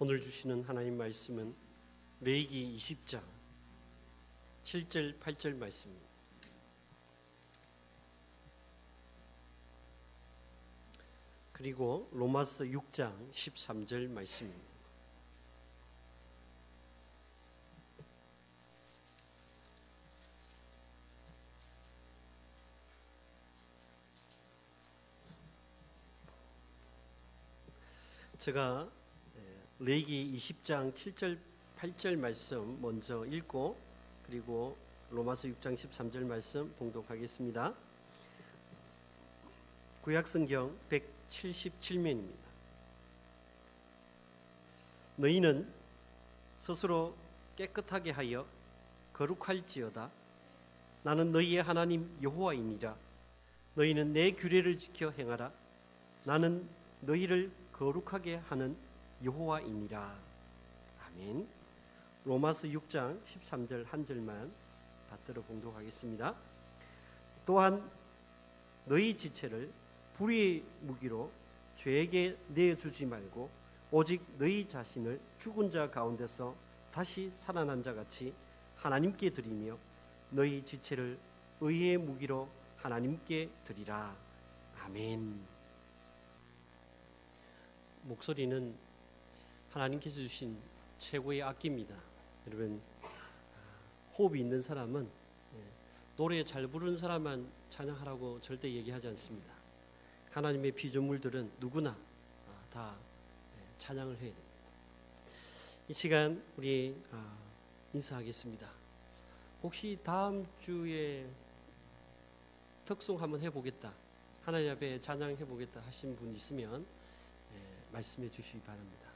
오늘 주시는 하나님 말씀은 레위기 20장 7절 8절 말씀입니다. 그리고 로마서 6장 13절 말씀입니다. 제가 레위기 20장 7절 8절 말씀 먼저 읽고 그리고 로마서 6장 13절 말씀 봉독하겠습니다. 구약성경 177면입니다. 너희는 스스로 깨끗하게 하여 거룩할지어다. 나는 너희의 하나님 여호와이니라. 너희는 내 규례를 지켜 행하라. 나는 너희를 거룩하게 하는 여호와이니라. 아멘. 로마서 6장 13절 한 절만 받들어 봉독하겠습니다. 또한 너희 지체를 불의의 무기로 죄에게 내어주지 말고 오직 너희 자신을 죽은 자 가운데서 다시 살아난 자 같이 하나님께 드리며 너희 지체를 의의 무기로 하나님께 드리라. 아멘. 목소리는 하나님께서 주신 최고의 악기입니다. 여러분, 호흡이 있는 사람은 노래 잘 부르는 사람만 찬양하라고 절대 얘기하지 않습니다. 하나님의 피조물들은 누구나 다 찬양을 해야 됩니다. 이 시간 우리 인사하겠습니다. 혹시 다음 주에 특송 한번 해보겠다, 하나님 앞에 찬양해보겠다 하신 분 있으면 말씀해 주시기 바랍니다.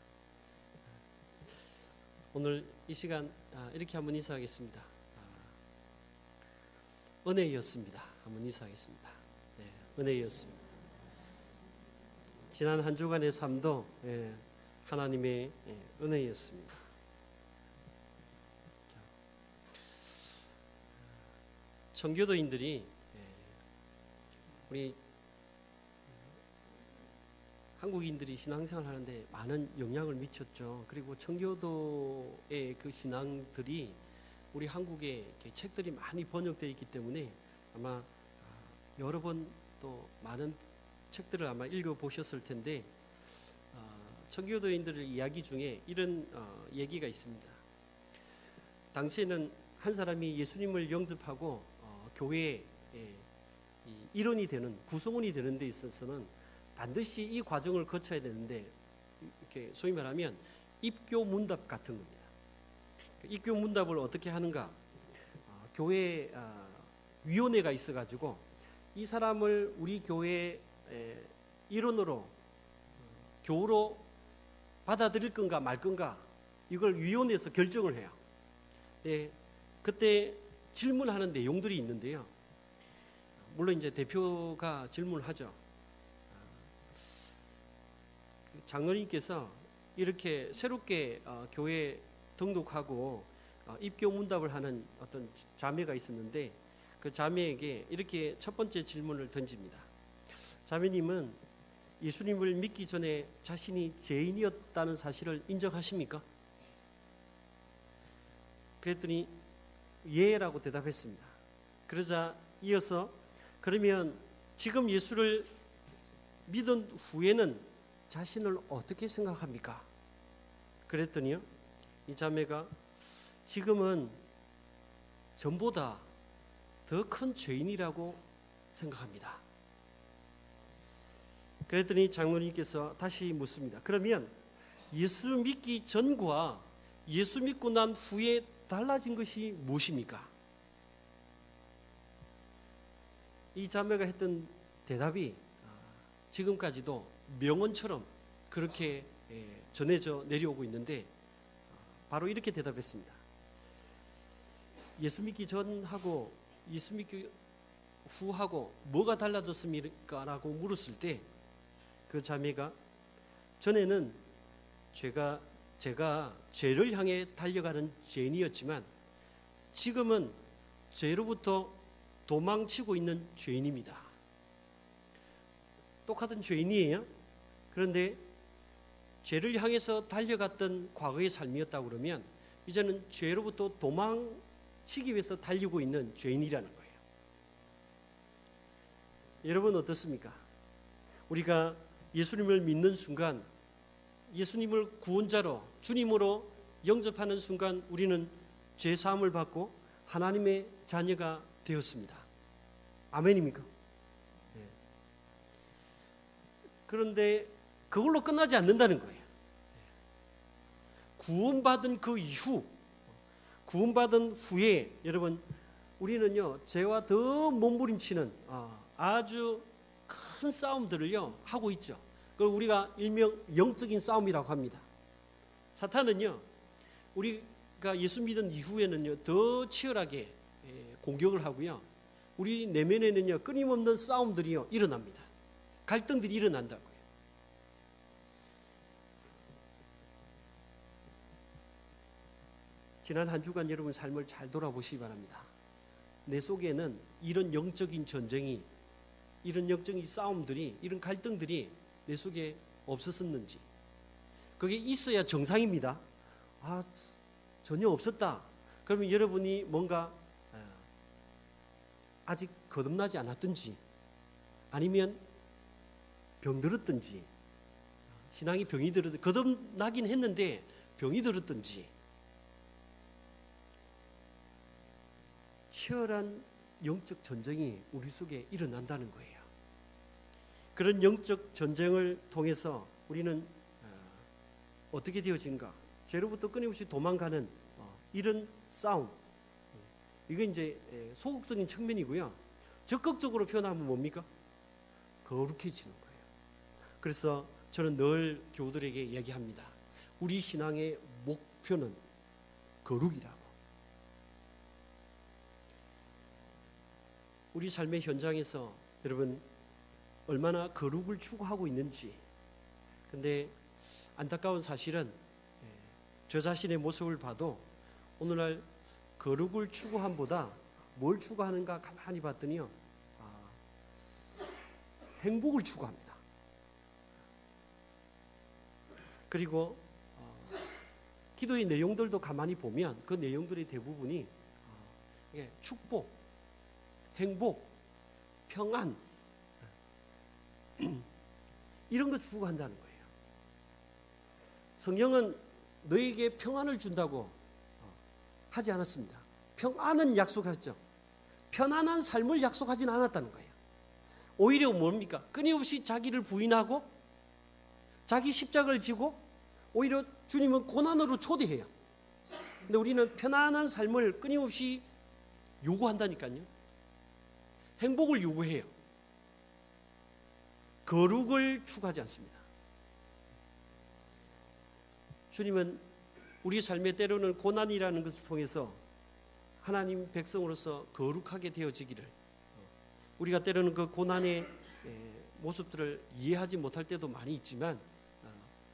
오늘 이 시간 이렇게 한번 인사하겠습니다. 은혜였습니다. 한번 인사하겠습니다. 은혜였습니다. 지난 한 주간의 삶도 하나님의 은혜였습니다. 청교도인들이 우리 한국인들이 신앙생활 하는데 많은 영향을 미쳤죠. 그리고 청교도의 그 신앙들이 우리 한국에 책들이 많이 번역되어 있기 때문에 아마 여러 번 또 많은 책들을 아마 읽어보셨을 텐데 청교도인들의 이야기 중에 이런 얘기가 있습니다. 당시에는 한 사람이 예수님을 영접하고 교회의 일원이 되는, 구성원이 되는 데 있어서는 반드시 이 과정을 거쳐야 되는데, 이렇게 소위 말하면 입교 문답 같은 겁니다. 입교 문답을 어떻게 하는가? 교회 위원회가 있어가지고 이 사람을 우리 교회 일원으로 교우로 받아들일 건가 말 건가, 이걸 위원회에서 결정을 해요. 그때 질문하는 내용들이 있는데요. 물론 이제 대표가 질문을 하죠. 장로님께서 이렇게 새롭게 교회 등록하고 입교 문답을 하는 어떤 자매가 있었는데, 그 자매에게 이렇게 첫 번째 질문을 던집니다. 자매님은 예수님을 믿기 전에 자신이 죄인이었다는 사실을 인정하십니까? 그랬더니 예라고 대답했습니다. 그러자 이어서 그러면 지금 예수를 믿은 후에는 자신을 어떻게 생각합니까? 그랬더니요, 이 자매가 지금은 전보다 더 큰 죄인이라고 생각합니다. 그랬더니 장로님께서 다시 묻습니다. 그러면 예수 믿기 전과 예수 믿고 난 후에 달라진 것이 무엇입니까? 이 자매가 했던 대답이 지금까지도 명언처럼 그렇게 전해져 내려오고 있는데, 바로 이렇게 대답했습니다. 예수 믿기 전하고 예수 믿기 후하고 뭐가 달라졌습니까? 라고 물었을 때 그 자매가, 전에는 제가 죄를 향해 달려가는 죄인이었지만 지금은 죄로부터 도망치고 있는 죄인입니다. 똑같은 죄인이에요. 그런데 죄를 향해서 달려갔던 과거의 삶이었다고 그러면 이제는 죄로부터 도망치기 위해서 달리고 있는 죄인이라는 거예요. 여러분 어떻습니까? 우리가 예수님을 믿는 순간, 예수님을 구원자로 주님으로 영접하는 순간 우리는 죄 사함을 받고 하나님의 자녀가 되었습니다. 아멘입니까? 네. 그런데 그걸로 끝나지 않는다는 거예요. 구원받은 그 이후, 구원받은 후에 여러분 우리는요 죄와 더 몸부림치는 아주 큰 싸움들을요 하고 있죠. 그걸 우리가 일명 영적인 싸움이라고 합니다. 사탄은요 우리가 예수 믿은 이후에는요 더 치열하게 공격을 하고요. 우리 내면에는요 끊임없는 싸움들이요 일어납니다. 갈등들이 일어난다고요. 지난 한 주간 여러분 삶을 잘 돌아보시기 바랍니다. 내 속에는 이런 영적인 전쟁이, 이런 영적인 싸움들이, 이런 갈등들이 내 속에 없었었는지. 그게 있어야 정상입니다. 전혀 없었다. 그러면 여러분이 뭔가 아직 거듭나지 않았든지 아니면 병들었든지 신앙이 병이 들었든지 거듭나긴 했는데 병이 들었든지 치열한 영적 전쟁이 우리 속에 일어난다는 거예요. 그런 영적 전쟁을 통해서 우리는 어떻게 되어진가? 죄로부터 끊임없이 도망가는 이런 싸움. 이게 이제 소극적인 측면이고요. 적극적으로 표현하면 뭡니까? 거룩해지는 거예요. 그래서 저는 늘 교우들에게 얘기합니다. 우리 신앙의 목표는 거룩이라고. 우리 삶의 현장에서 여러분 얼마나 거룩을 추구하고 있는지. 근데 안타까운 사실은 저 자신의 모습을 봐도 오늘날 거룩을 추구함보다 뭘 추구하는가 가만히 봤더니요 행복을 추구합니다. 그리고 기도의 내용들도 가만히 보면 그 내용들의 대부분이 축복, 행복, 평안 이런 거 추구한다는 거예요. 성경은 너에게 평안을 준다고 하지 않았습니다. 평안은 약속했죠. 편안한 삶을 약속하진 않았다는 거예요. 오히려 뭡니까? 끊임없이 자기를 부인하고 자기 십자가를 지고 오히려 주님은 고난으로 초대해요. 근데 우리는 편안한 삶을 끊임없이 요구한다니까요. 행복을 요구해요. 거룩을 추구하지 않습니다. 주님은 우리 삶에 때로는 고난이라는 것을 통해서 하나님 백성으로서 거룩하게 되어지기를, 우리가 때로는 그 고난의 모습들을 이해하지 못할 때도 많이 있지만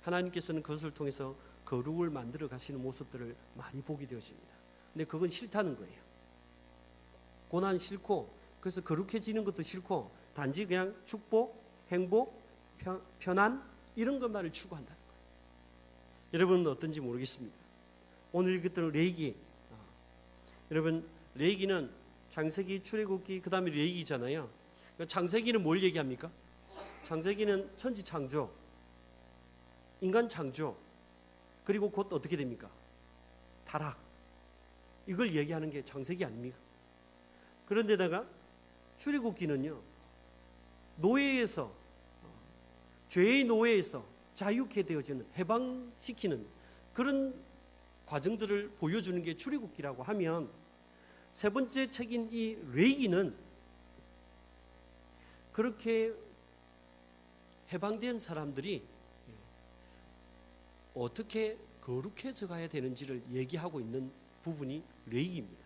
하나님께서는 그것을 통해서 거룩을 만들어 가시는 모습들을 많이 보게 되어집니다. 근데 그건 싫다는 거예요. 고난 싫고 그래서 거룩해지는 것도 싫고 단지 그냥 축복, 행복, 편안 이런 것만을 추구한다는 거예요. 여러분은 어떤지 모르겠습니다. 오늘 읽었던 레위기, 여러분 레위기는 창세기, 출애굽기, 그 다음에 레위기잖아요. 창세기는 뭘 얘기합니까? 창세기는 천지 창조, 인간 창조, 그리고 곧 어떻게 됩니까? 타락. 이걸 얘기하는 게 창세기 아닙니까? 그런데다가 출애굽기는요, 노예에서, 죄의 노예에서 자유케 되어지는, 해방시키는 그런 과정들을 보여주는 게 출애굽기라고 하면, 세 번째 책인 이 레위기는 그렇게 해방된 사람들이 어떻게 거룩해져 가야 되는지를 얘기하고 있는 부분이 레위기입니다.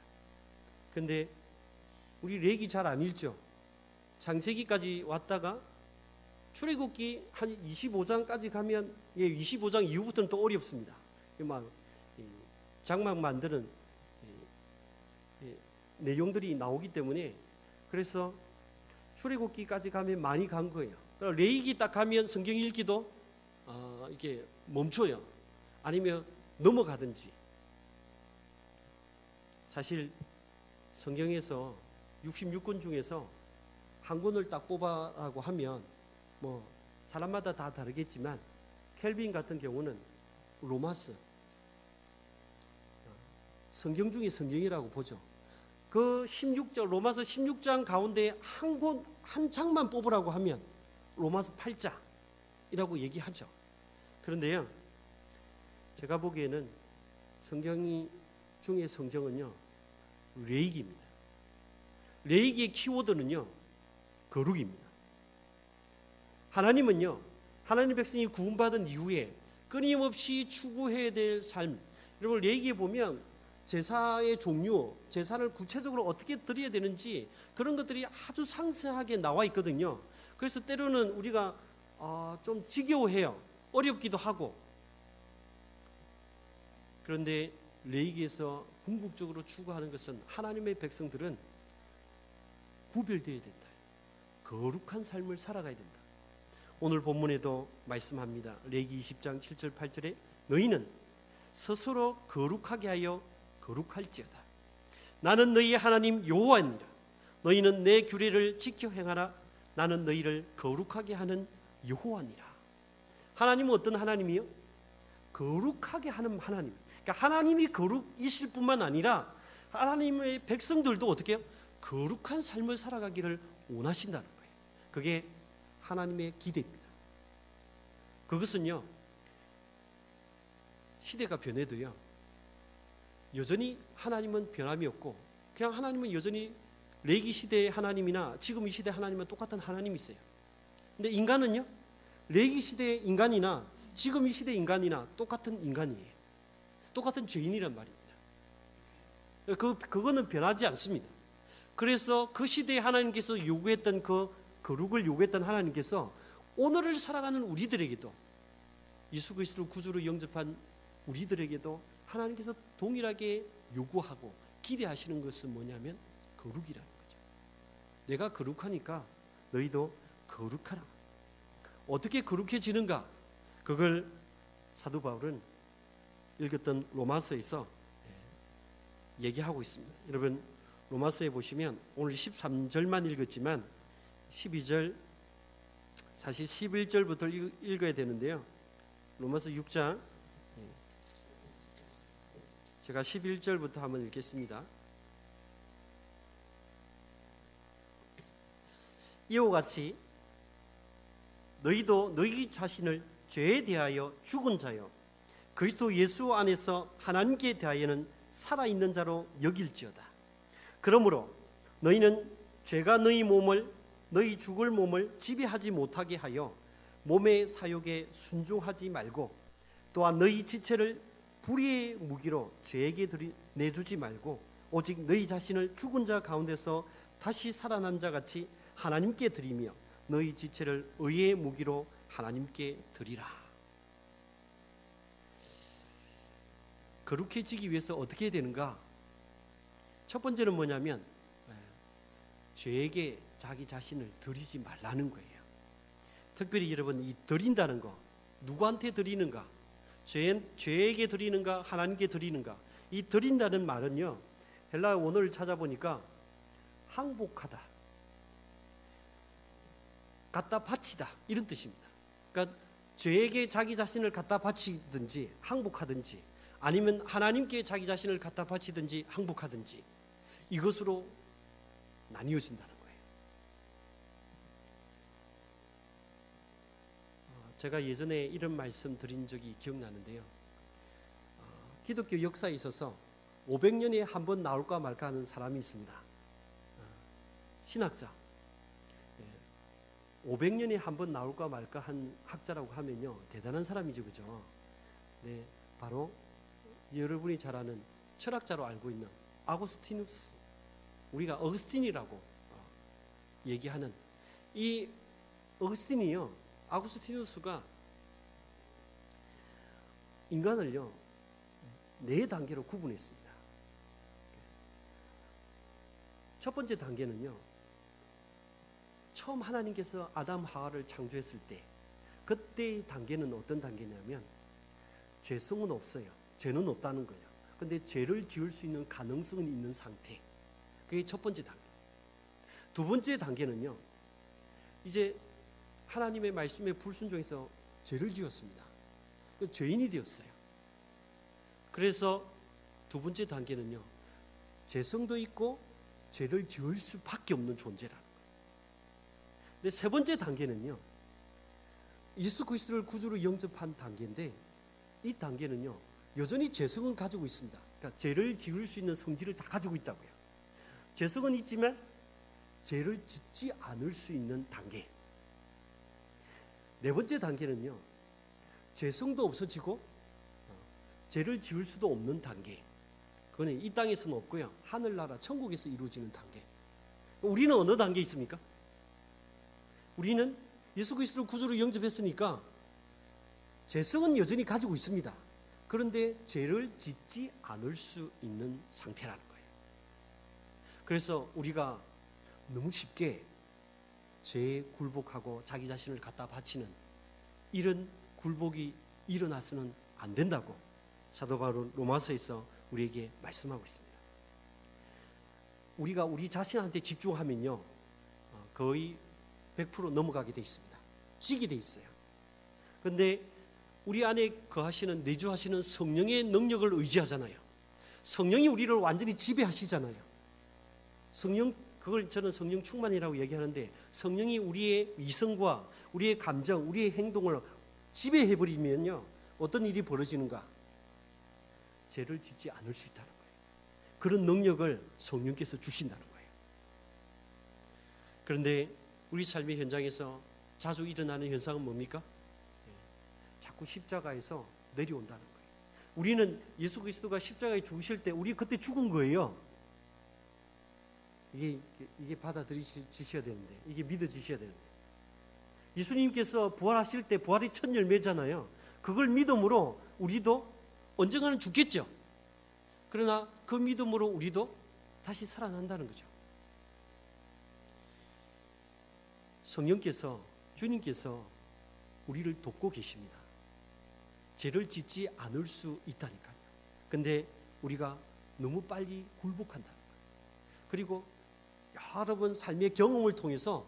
그런데 우리 레위기 잘 안 읽죠? 창세기까지 왔다가 출애굽기 한 25장까지 가면 25장 이후부터는 또 어렵습니다. 막 장막 만드는 내용들이 나오기 때문에, 그래서 출애굽기까지 가면 많이 간 거예요. 레위기 딱 가면 성경 읽기도 이게 멈춰요. 아니면 넘어가든지. 사실 성경에서 66권 중에서 한 권을 딱 뽑아라고 하면 뭐 사람마다 다 다르겠지만 켈빈 같은 경우는 로마서, 성경 중에 성경이라고 보죠. 그 16장, 로마서 16장 가운데 한 장만 뽑으라고 하면 로마서 8장이라고 얘기하죠. 그런데요, 제가 보기에는 성경 중에 성경은요, 레이기입니다. 레이기의 키워드는요, 거룩입니다. 하나님은요, 하나님 백성이 구원받은 이후에 끊임없이 추구해야 될 삶. 여러분, 레이기에 보면 제사의 종류, 제사를 구체적으로 어떻게 드려야 되는지 그런 것들이 아주 상세하게 나와 있거든요. 그래서 때로는 우리가 좀 지겨워해요. 어렵기도 하고. 그런데 레위기에서 궁극적으로 추구하는 것은 하나님의 백성들은 구별되어야 된다. 거룩한 삶을 살아가야 된다. 오늘 본문에도 말씀합니다. 레위기 20장 7절 8절에 너희는 스스로 거룩하게 하여 거룩할지어다. 나는 너희의 하나님 여호와니라. 너희는 내 규례를 지켜 행하라. 나는 너희를 거룩하게 하는 여호와니라. 하나님은 어떤 하나님이요? 거룩하게 하는 하나님. 그러니까 하나님이 거룩이실 뿐만 아니라 하나님의 백성들도 어떻게 해요? 거룩한 삶을 살아가기를 원하신다는 거예요. 그게 하나님의 기대입니다. 그것은요, 시대가 변해도요, 여전히 하나님은 변함이 없고, 그냥 하나님은 여전히 레기 시대의 하나님이나 지금 이 시대 하나님은 똑같은 하나님이세요. 근데 인간은요, 레기 시대의 인간이나 지금 이 시대 인간이나 똑같은 인간이에요. 똑같은 죄인이란 말입니다. 그거는 변하지 않습니다. 그래서 그 시대에 하나님께서 요구했던 그 거룩을 요구했던 하나님께서 오늘을 살아가는 우리들에게도, 예수 그리스도를 구주로 영접한 우리들에게도 하나님께서 동일하게 요구하고 기대하시는 것은 뭐냐면 거룩이라는 거죠. 내가 거룩하니까 너희도 거룩하라. 어떻게 거룩해지는가? 그걸 사도 바울은 읽었던 로마서에서 얘기하고 있습니다. 여러분, 로마서에 보시면 오늘 13절만 읽었지만 12절, 사실 11절부터 읽어야 되는데요. 로마서 6장, 제가 11절부터 한번 읽겠습니다. 이와 같이 너희도 너희 자신을 죄에 대하여 죽은 자요 그리스도 예수 안에서 하나님께 대하여는 살아있는 자로 여길지어다. 그러므로 너희는 죄가 너희 죽을 몸을 지배하지 못하게 하여 몸의 사욕에 순종하지 말고, 또한 너희 지체를 불의의 무기로 죄에게 내주지 말고, 오직 너희 자신을 죽은 자 가운데서 다시 살아난 자 같이 하나님께 드리며 너희 지체를 의의 무기로 하나님께 드리라. 거룩해지기 위해서 어떻게 해야 되는가? 첫 번째는 뭐냐면 죄에게 자기 자신을 드리지 말라는 거예요. 특별히 여러분, 이 드린다는 거, 누구한테 드리는가? 죄에게 드리는가? 하나님께 드리는가? 이 드린다는 말은요, 헬라 원어를 찾아보니까 항복하다, 갖다 바치다, 이런 뜻입니다. 그러니까 죄에게 자기 자신을 갖다 바치든지 항복하든지, 아니면 하나님께 자기 자신을 갖다 바치든지 항복하든지, 이것으로 나뉘어진다는 거예요. 제가 예전에 이런 말씀 드린 적이 기억나는데요. 기독교 역사에 있어서 500년에 한 번 나올까 말까 하는 사람이 있습니다. 신학자. 500년에 한 번 나올까 말까 한 학자라고 하면요, 대단한 사람이죠, 그죠? 네, 바로 여러분이 잘 아는 철학자로 알고 있는 아구스티누스, 우리가 어거스틴이라고 얘기하는 이 어거스틴이요, 아구스티누스가 인간을요 4단계로 구분했습니다. 첫 번째 단계는요, 처음 하나님께서 아담 하와를 창조했을 때 그때의 단계는 어떤 단계냐면 죄성은 없어요. 죄는 없다는 거예요. 근데 죄를 지을 수 있는 가능성은 있는 상태. 그게 첫 번째 단계. 두 번째 단계는요, 이제 하나님의 말씀에 불순종해서 죄를 지었습니다. 죄인이 되었어요. 그래서 두 번째 단계는요, 죄성도 있고 죄를 지을 수밖에 없는 존재라는 거예요. 근데 세 번째 단계는요, 예수 그리스도를 구주로 영접한 단계인데, 이 단계는요 여전히 죄성은 가지고 있습니다. 그러니까 죄를 지을 수 있는 성질을 다 가지고 있다고요. 죄성은 있지만 죄를 짓지 않을 수 있는 단계. 네 번째 단계는요, 죄성도 없어지고 죄를 지을 수도 없는 단계. 그거는 이 땅에서는 없고요, 하늘나라 천국에서 이루어지는 단계. 우리는 어느 단계에 있습니까? 우리는 예수 그리스도를 구주로 영접했으니까 죄성은 여전히 가지고 있습니다. 그런데 죄를 짓지 않을 수 있는 상태라는 거예요. 그래서 우리가 너무 쉽게 죄에 굴복하고 자기 자신을 갖다 바치는 이런 굴복이 일어나서는 안 된다고 사도 바울은 로마서에서 우리에게 말씀하고 있습니다. 우리가 우리 자신한테 집중하면요 거의 100% 넘어가게 돼 있습니다. 지게 돼 있어요. 그런데 우리 안에 거하시는, 내주하시는 성령의 능력을 의지하잖아요. 성령이 우리를 완전히 지배하시잖아요. 성령, 그걸 저는 성령 충만이라고 얘기하는데, 성령이 우리의 이성과 우리의 감정, 우리의 행동을 지배해버리면요 어떤 일이 벌어지는가? 죄를 짓지 않을 수 있다는 거예요. 그런 능력을 성령께서 주신다는 거예요. 그런데 우리 삶의 현장에서 자주 일어나는 현상은 뭡니까? 자꾸 십자가에서 내려온다는 거예요. 우리는 예수 그리스도가 십자가에 죽으실 때 우리 그때 죽은 거예요. 이게 받아들이셔야 되는데, 이게 믿어지셔야 되는데, 예수님께서 부활하실 때 부활의 첫 열매잖아요. 그걸 믿음으로 우리도 언젠가는 죽겠죠. 그러나 그 믿음으로 우리도 다시 살아난다는 거죠. 성령께서, 주님께서 우리를 돕고 계십니다. 죄를 짓지 않을 수 있다니까요. 근데 우리가 너무 빨리 굴복한다는 거예요. 그리고 여러 번 삶의 경험을 통해서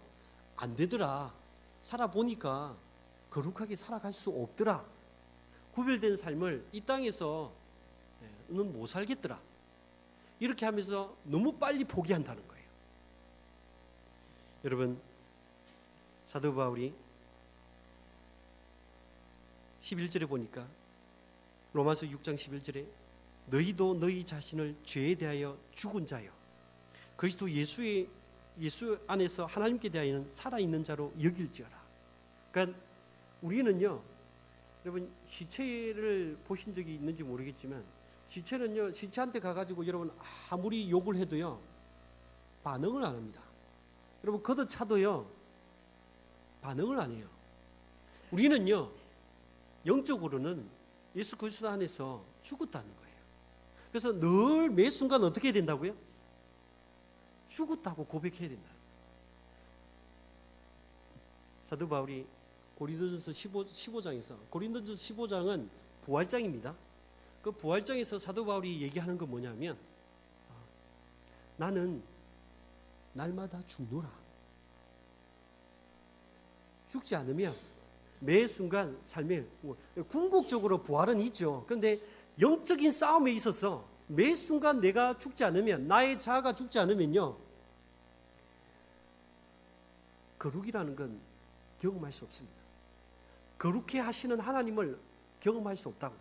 안 되더라, 살아보니까 거룩하게 살아갈 수 없더라, 구별된 삶을 이 땅에서 는 못 살겠더라, 이렇게 하면서 너무 빨리 포기한다는 거예요. 여러분, 사도 바울이 11절에 보니까, 로마서 6장 11절에 너희도 너희 자신을 죄에 대하여 죽은 자요 그리스도 예수 안에서 하나님께 대하여는 살아있는 자로 여길지어라. 그러니까 우리는요, 여러분 시체를 보신 적이 있는지 모르겠지만, 시체는요 시체한테 가가지고 여러분 아무리 욕을 해도요 반응을 안 합니다. 여러분 걷어차도요 반응을 안 해요. 우리는요 영적으로는 예수 그리스도 안에서 죽었다는 거예요. 그래서 늘 매 순간 어떻게 해야 된다고요? 죽었다고 고백해야 된다. 사도 바울이 고린도전서 15장에서, 고린도전서 15장은 부활장입니다. 그 부활장에서 사도 바울이 얘기하는 건 뭐냐면, 나는 날마다 죽노라. 죽지 않으면 매 순간 삶에, 궁극적으로 부활은 있죠. 그런데 영적인 싸움에 있어서 매 순간 내가 죽지 않으면, 나의 자아가 죽지 않으면요 거룩이라는 건 경험할 수 없습니다. 거룩해 하시는 하나님을 경험할 수 없다고요.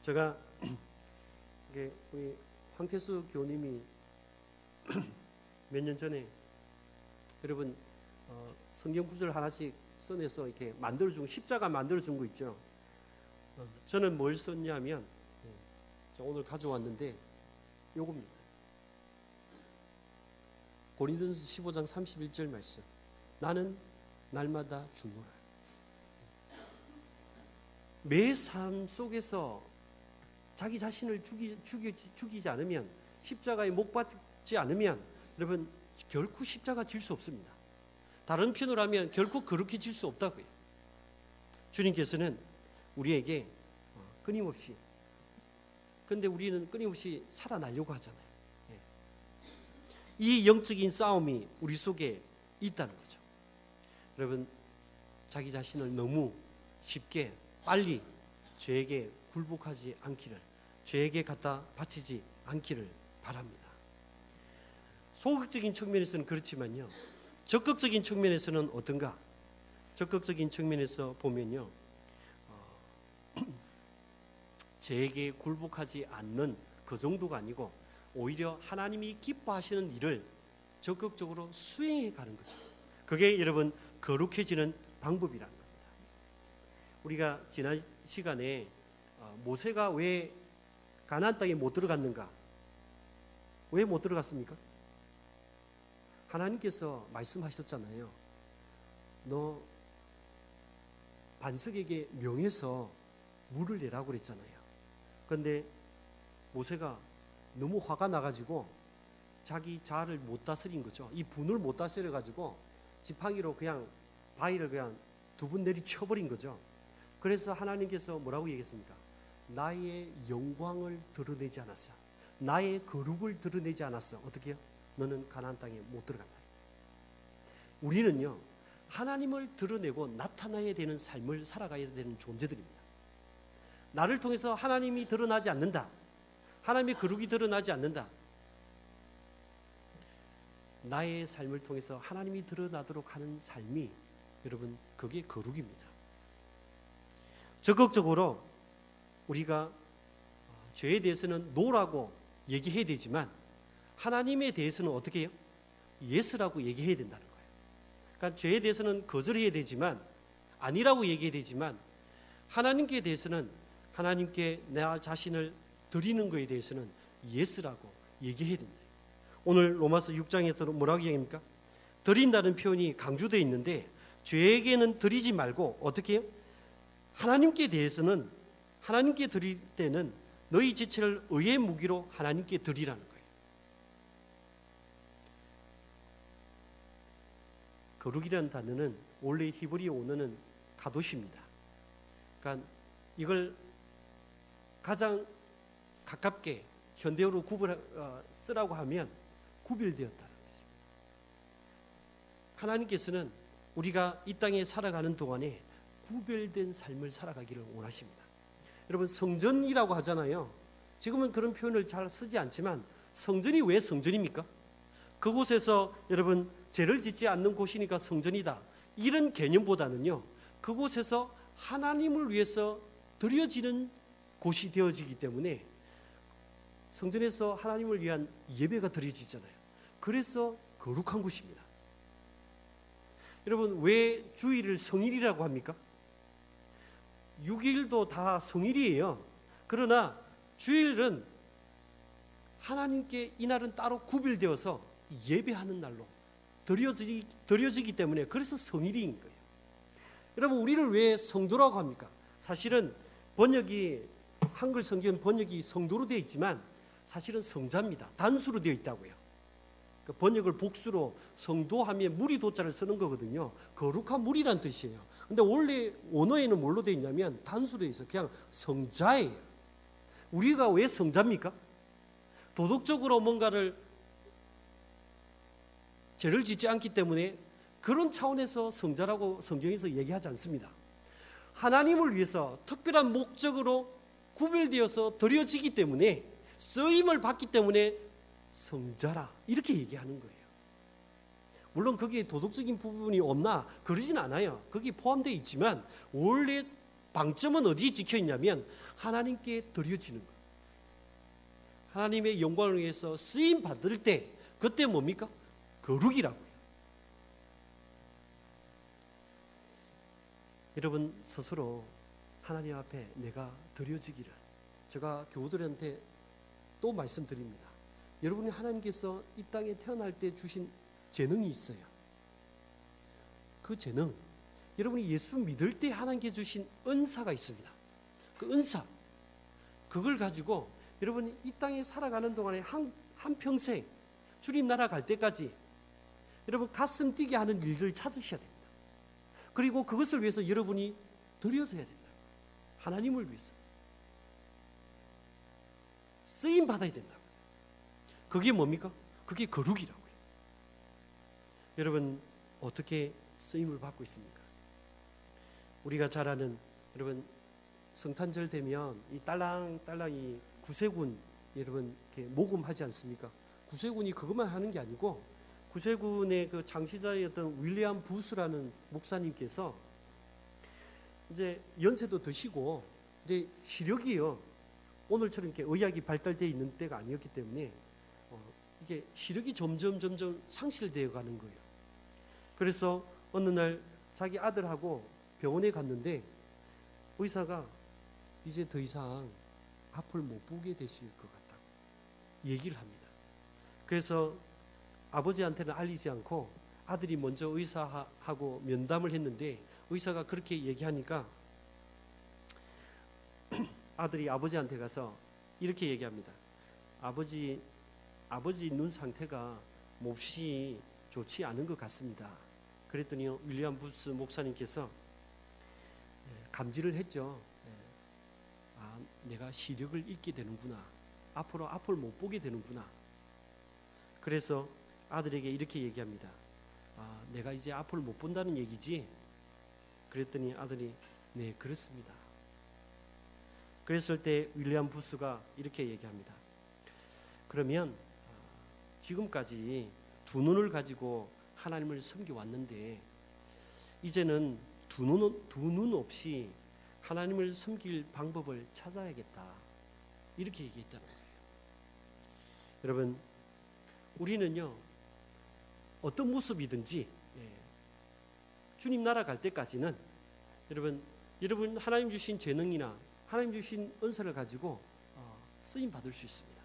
제가 우리 황태수 교님이 몇 년 전에 여러분 성경 구절 하나씩 써내서 이렇게 만들어준, 십자가 만들어준 거 있죠. 저는 뭘 썼냐면, 오늘 가져왔는데 요겁니다. 고린도전서 15장 31절 말씀. 나는 날마다 죽노라. 매 삶 속에서 자기 자신을 죽이지 않으면, 십자가에 못 박지 않으면 여러분 결코 십자가 질 수 없습니다. 다른 표현으로 하면 결코 거룩해질 수 없다고요. 주님께서는 우리에게 끊임없이, 근데 우리는 끊임없이 살아나려고 하잖아요. 예. 이 영적인 싸움이 우리 속에 있다는 거죠. 여러분, 자기 자신을 너무 쉽게 빨리 죄에게 굴복하지 않기를, 죄에게 갖다 바치지 않기를 바랍니다. 소극적인 측면에서는 그렇지만요, 적극적인 측면에서는 어떤가? 적극적인 측면에서 보면요, 죄에게 굴복하지 않는 그 정도가 아니고 오히려 하나님이 기뻐하시는 일을 적극적으로 수행해 가는 거죠. 그게 여러분 거룩해지는 방법이라는 겁니다. 우리가 지난 시간에 모세가 왜 가나안 땅에 못 들어갔는가? 왜 못 들어갔습니까? 하나님께서 말씀하셨잖아요. 너 반석에게 명해서 물을 내라고 그랬잖아요. 그런데 모세가 너무 화가 나가지고 자기 자아를 못 다스린 거죠. 이 분을 못 다스려 가지고 지팡이로 그냥 바위를 그냥 두 번 내리쳐버린 거죠. 그래서 하나님께서 뭐라고 얘기했습니까? 나의 영광을 드러내지 않았어. 나의 거룩을 드러내지 않았어. 어떻게 해요? 너는 가나안 땅에 못 들어간다. 우리는요, 하나님을 드러내고 나타나야 되는 삶을 살아가야 되는 존재들입니다. 나를 통해서 하나님이 드러나지 않는다, 하나님의 거룩이 드러나지 않는다, 나의 삶을 통해서 하나님이 드러나도록 하는 삶이, 여러분, 그게 거룩입니다. 적극적으로 우리가 죄에 대해서는 노라고 얘기해야 되지만 하나님에 대해서는 어떻게 해요? 예스라고 얘기해야 된다는 거예요. 그러니까 죄에 대해서는 거절해야 되지만, 아니라고 얘기해야 되지만, 하나님께 대해서는, 하나님께 나 자신을 드리는 것에 대해서는 예스라고 얘기해야 됩니다. 오늘 로마서 6장에서 뭐라고 얘기합니까? 드린다는 표현이 강조되어 있는데, 죄에게는 드리지 말고 어떻게 해요? 하나님께 대해서는, 하나님께 드릴 때는 너희 지체를 의의 무기로 하나님께 드리라는 거예요. 거룩이라는 단어는 원래 히브리어 언어는 가도시입니다. 그러니까 이걸 가장 가깝게 현대어로 쓰라고 하면 구별되었다는 뜻입니다. 하나님께서는 우리가 이 땅에 살아가는 동안에 구별된 삶을 살아가기를 원하십니다. 여러분, 성전이라고 하잖아요. 지금은 그런 표현을 잘 쓰지 않지만 성전이 왜 성전입니까? 그곳에서 여러분 죄를 짓지 않는 곳이니까 성전이다, 이런 개념보다는요, 그곳에서 하나님을 위해서 드려지는 곳이 되어지기 때문에 성전에서 하나님을 위한 예배가 드려지잖아요. 그래서 거룩한 곳입니다. 여러분, 왜 주일을 성일이라고 합니까? 6일도 다 성일이에요. 그러나 주일은 하나님께 이날은 따로 구별되어서 예배하는 날로 드려지기 때문에 그래서 성일인 거예요. 여러분, 우리를 왜 성도라고 합니까? 사실은 번역이, 한글 성경 번역이 성도로 되어 있지만 사실은 성자입니다. 단수로 되어 있다고요. 그 번역을 복수로 성도하면 무리 도자를 쓰는 거거든요. 거룩한 무리란 뜻이에요. 근데 원래 원어에는 뭘로 되어 있냐면 단수로 되어 있어요. 그냥 성자예요. 우리가 왜 성자입니까? 도덕적으로 뭔가를 죄를 짓지 않기 때문에 그런 차원에서 성자라고 성경에서 얘기하지 않습니다. 하나님을 위해서 특별한 목적으로 구별되어서 드려지기 때문에, 쓰임을 받기 때문에 성자라 이렇게 얘기하는 거예요. 물론 거기에 도덕적인 부분이 없나 그러진 않아요. 거기 포함되어 있지만 원래 방점은 어디에 찍혀 있냐면 하나님께 드려지는 거예요. 하나님의 영광을 위해서 쓰임 받을 때 그때 뭡니까? 거룩이라고요. 여러분 스스로 하나님 앞에 내가 드려지기를, 제가 교우들한테 또 말씀드립니다. 여러분이 하나님께서 이 땅에 태어날 때 주신 재능이 있어요. 그 재능, 여러분이 예수 믿을 때 하나님께 주신 은사가 있습니다. 그 은사, 그걸 가지고 여러분이 이 땅에 살아가는 동안에 한평생 주님 나라 갈 때까지 여러분 가슴 뛰게 하는 일들을 찾으셔야 됩니다. 그리고 그것을 위해서 여러분이 드려져야 된다. 하나님을 위해서 쓰임 받아야 된다. 그게 뭡니까? 그게 거룩이라고요. 여러분 어떻게 쓰임을 받고 있습니까? 우리가 잘 아는 여러분 성탄절 되면 이 딸랑딸랑 이 구세군 여러분 이렇게 모금하지 않습니까? 구세군이 그것만 하는 게 아니고 구세군의 그 창시자였던 윌리엄 부스라는 목사님께서 이제 연세도 드시고 이제 시력이요 오늘처럼 이렇게 의학이 발달되어 있는 때가 아니었기 때문에 이게 시력이 점점 상실되어 가는 거예요. 그래서 어느 날 자기 아들하고 병원에 갔는데 의사가 이제 더 이상 앞을 못 보게 되실 것 같다고 얘기를 합니다. 그래서 아버지한테는 알리지 않고 아들이 먼저 의사하고 면담을 했는데 의사가 그렇게 얘기하니까 아들이 아버지한테 가서 이렇게 얘기합니다. 아버지 눈 상태가 몹시 좋지 않은 것 같습니다. 그랬더니 윌리엄 부스 목사님께서 감지를 했죠. 내가 시력을 잃게 되는구나. 앞으로 앞을 못 보게 되는구나. 그래서 아들에게 이렇게 얘기합니다. 내가 이제 앞을 못 본다는 얘기지? 그랬더니 아들이 네 그렇습니다. 그랬을 때 윌리엄 부스가 이렇게 얘기합니다. 그러면 지금까지 두 눈을 가지고 하나님을 섬겨왔는데 이제는 두 눈 없이 하나님을 섬길 방법을 찾아야겠다. 이렇게 얘기했다는 거예요. 여러분 우리는요 어떤 모습이든지 주님 나라 갈 때까지는 여러분 하나님 주신 재능이나 하나님 주신 은사를 가지고 쓰임 받을 수 있습니다.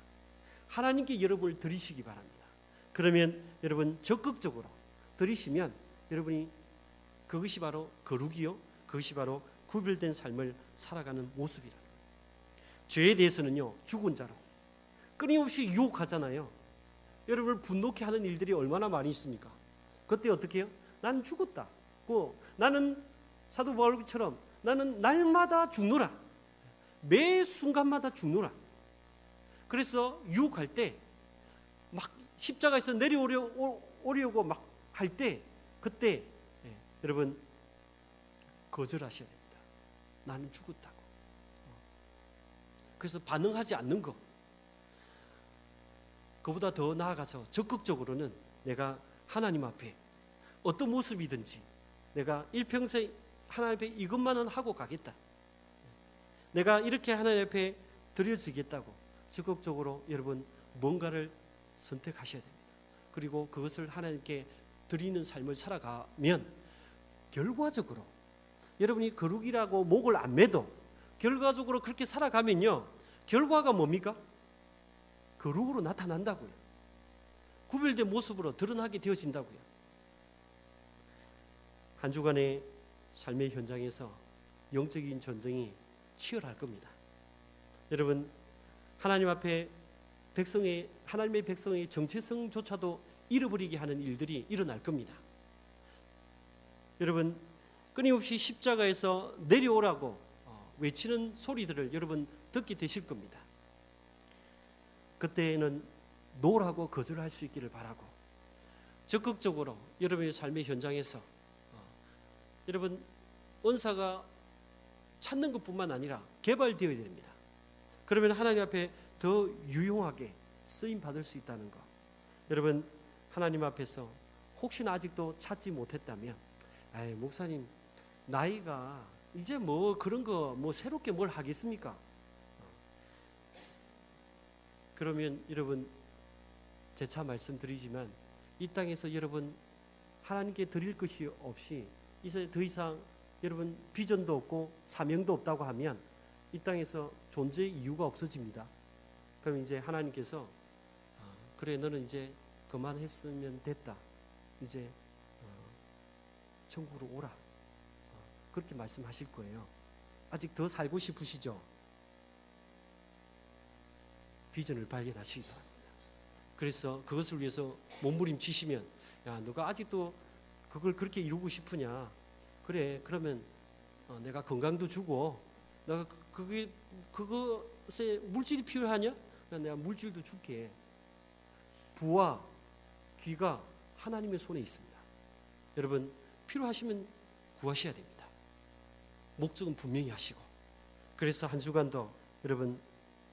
하나님께 여러분을 드리시기 바랍니다. 그러면 여러분 적극적으로 드리시면 여러분이 그것이 바로 거룩이요 그것이 바로 구별된 삶을 살아가는 모습이라. 죄에 대해서는요 죽은 자로 끊임없이 유혹하잖아요. 여러분을 분노케 하는 일들이 얼마나 많이 있습니까? 그때 어떻게 해요? 나는 죽었다. 나는 사도 바울처럼 나는 날마다 죽노라. 매 순간마다 죽노라. 그래서 유혹할 때 막 십자가에서 내려오려고 막 할 때 그때 여러분 거절하셔야 됩니다. 나는 죽었다고. 그래서 반응하지 않는 거. 그보다 더 나아가서 적극적으로는 내가 하나님 앞에 어떤 모습이든지 내가 일평생 하나님 앞에 이것만은 하고 가겠다. 내가 이렇게 하나님 앞에 드려지겠다고 적극적으로 여러분 뭔가를 선택하셔야 됩니다. 그리고 그것을 하나님께 드리는 삶을 살아가면 결과적으로 여러분이 거룩이라고 목을 안 매도 결과적으로 그렇게 살아가면요 결과가 뭡니까? 거룩으로 나타난다고요. 구별된 모습으로 드러나게 되어진다고요. 한 주간의 삶의 현장에서 영적인 전쟁이 치열할 겁니다. 여러분 하나님 앞에 하나님의 백성의 정체성조차도 잃어버리게 하는 일들이 일어날 겁니다. 여러분 끊임없이 십자가에서 내려오라고 외치는 소리들을 여러분 듣게 되실 겁니다. 그때는 노라고 거절할 수 있기를 바라고 적극적으로 여러분의 삶의 현장에서 여러분 은사가 찾는 것뿐만 아니라 개발되어야 됩니다. 그러면 하나님 앞에 더 유용하게 쓰임 받을 수 있다는 것. 여러분 하나님 앞에서 혹시나 아직도 찾지 못했다면 목사님 나이가 이제 뭐 그런 거 뭐 새롭게 뭘 하겠습니까? 그러면 여러분 재차 말씀드리지만 이 땅에서 여러분 하나님께 드릴 것이 없이 이제 더 이상 여러분 비전도 없고 사명도 없다고 하면 이 땅에서 존재의 이유가 없어집니다. 그럼 이제 하나님께서 그래 너는 이제 그만했으면 됐다. 이제 천국으로 오라. 그렇게 말씀하실 거예요. 아직 더 살고 싶으시죠? 비전을 발견하시기 바랍니다. 그래서 그것을 위해서 몸부림치시면 야 너가 아직도 그걸 그렇게 이루고 싶으냐? 그래 그러면 내가 건강도 주고 내가 그것에 물질이 필요하냐? 내가 물질도 줄게. 부와 귀가 하나님의 손에 있습니다. 여러분 필요하시면 구하셔야 됩니다. 목적은 분명히 하시고. 그래서 한 주간도 여러분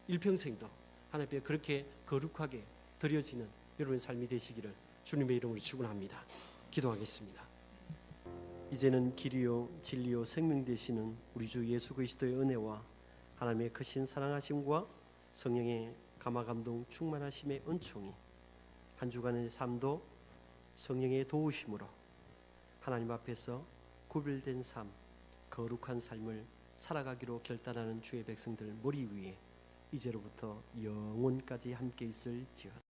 일평생도 하나님 앞에 그렇게 거룩하게 드려지는 여러분의 삶이 되시기를 주님의 이름으로 축원합니다. 기도하겠습니다. 이제는 길이요 진리요 생명 되시는 우리 주 예수 그리스도의 은혜와 하나님의 크신 사랑하심과 성령의 감화감동 충만하심의 은총이 한 주간의 삶도 성령의 도우심으로 하나님 앞에서 구별된 삶, 거룩한 삶을 살아가기로 결단하는 주의 백성들 머리 위에 이제로부터 영원까지 함께 있을지어다.